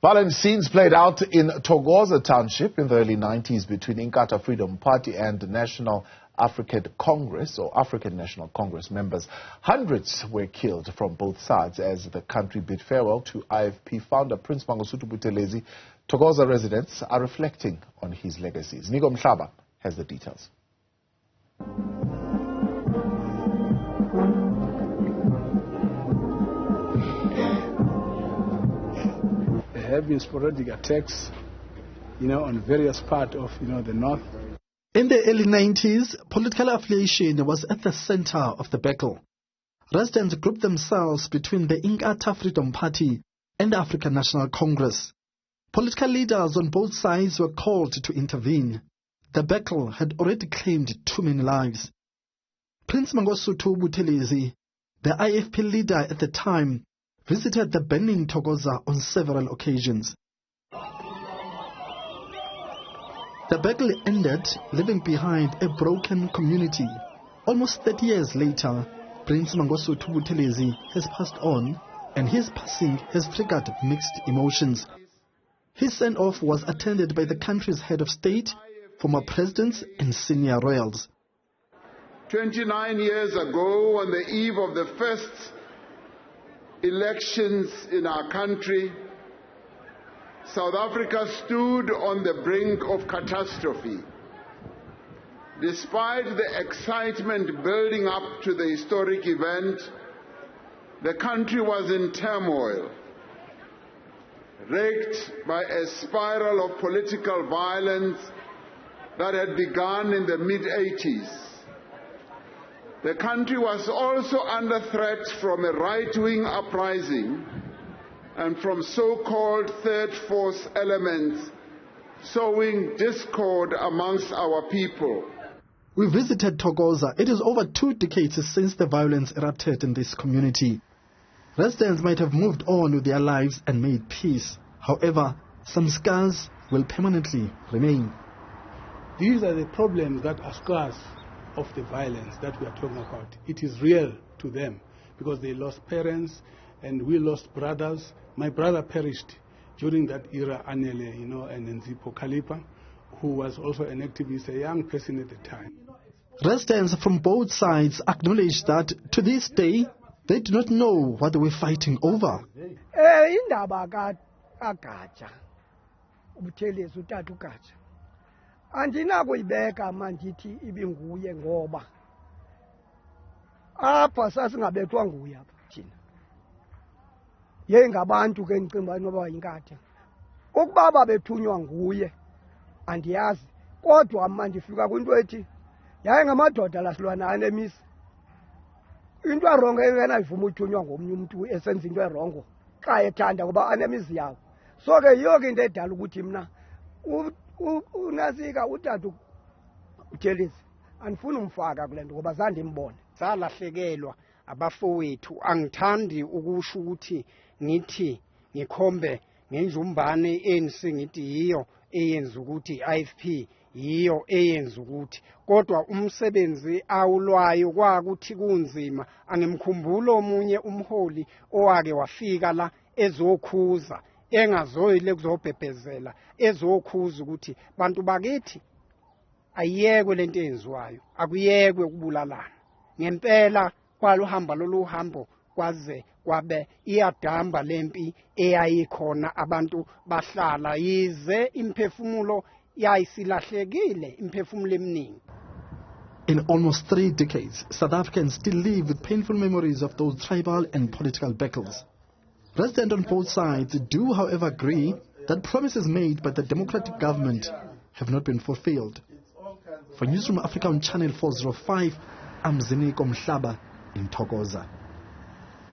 Violent scenes played out in Thokoza township in the early 90s between Inkatha Freedom Party and the National African Congress or African National Congress members. Hundreds were killed from both sides as the country bid farewell to IFP founder Prince Mangosuthu Buthelezi. Thokoza residents are reflecting on his legacy. Ziniko Mhlaba has the details. There have been sporadic attacks, on various parts of, the north. In the early 90s, political affiliation was at the center of the battle. Residents grouped themselves between the Inkatha Freedom Party and the African National Congress. Political leaders on both sides were called to intervene. The battle had already claimed too many lives. Prince Mangosuthu Buthelezi, the IFP leader at the time, visited the burning Thokoza on several occasions. The battle ended, leaving behind a broken community. Almost 30 years later, Prince Mangosuthu Buthelezi has passed on, and his passing has triggered mixed emotions. His send-off was attended by the country's head of state, former presidents and senior royals. 29 years ago, on the eve of the first elections in our country, South Africa stood on the brink of catastrophe. Despite the excitement building up to the historic event, the country was in turmoil, raked by a spiral of political violence that had begun in the mid-80s. The country was also under threat from a right-wing uprising and from so-called third force elements sowing discord amongst our people. We visited Thokoza. It is over 2 decades since the violence erupted in this community. Residents might have moved on with their lives and made peace. However, some scars will permanently remain. These are the problems that are scars of the violence that we are talking about. It is real to them because they lost parents and we lost brothers. My brother perished during that era, Anele, and Nzipo Kalipa, who was also an activist, a young person at the time. Residents from both sides acknowledge that to this day, they do not know what they were fighting over. Andinakuyibeka mandithi ibinguye ngoba apha sasingabethwa nguye apha thina yengabantu ke ngicimba noba yinkatha ukuba babethunywa nguye andiyazi kodwa mandifika kwinto ethi yaye ngamadoda lasilwana anemisi into erongo engenayivuma uthunywa ngomnye umuntu esenza into erongo xa ethanda ngoba anemisi yawo so ke yiyo ke into edala ukuthi mna unasika utata Buthelezi andifuna umfaka kule nto ngoba zande imbone salahlekelwa abafowethu. Angithandi ukusho ukuthi ngithi ngikhombe ngenjumbane ANC ngithi yiyo eyenza ukuthi IFP yiyo eyenza ukuthi, kodwa umsebenzi awulwayo kwakuthi kunzima. Angimkhumbula omunye umholi owake wafika la ezokhuza engazoyile kuzobhebhezela ezokhuza ukuthi bantu bakithi ayiyekwe lento eyenziwayo, akuyekwe ukubulalana. Ngempela kwaluhamba loluhambo kwaze kwabe iyadamba lempi eyayikhona, abantu bahlala yize imphefumulo yayisilahlekile, imphefumulo eminingi. In almost 3 decades, South Africans still live with painful memories of those tribal and political battles. Residents on both sides do, however, agree that promises made by the democratic government have not been fulfilled. For Newzroom Afrika on Channel 405, I'm Ziniko Mhlaba in Thokoza.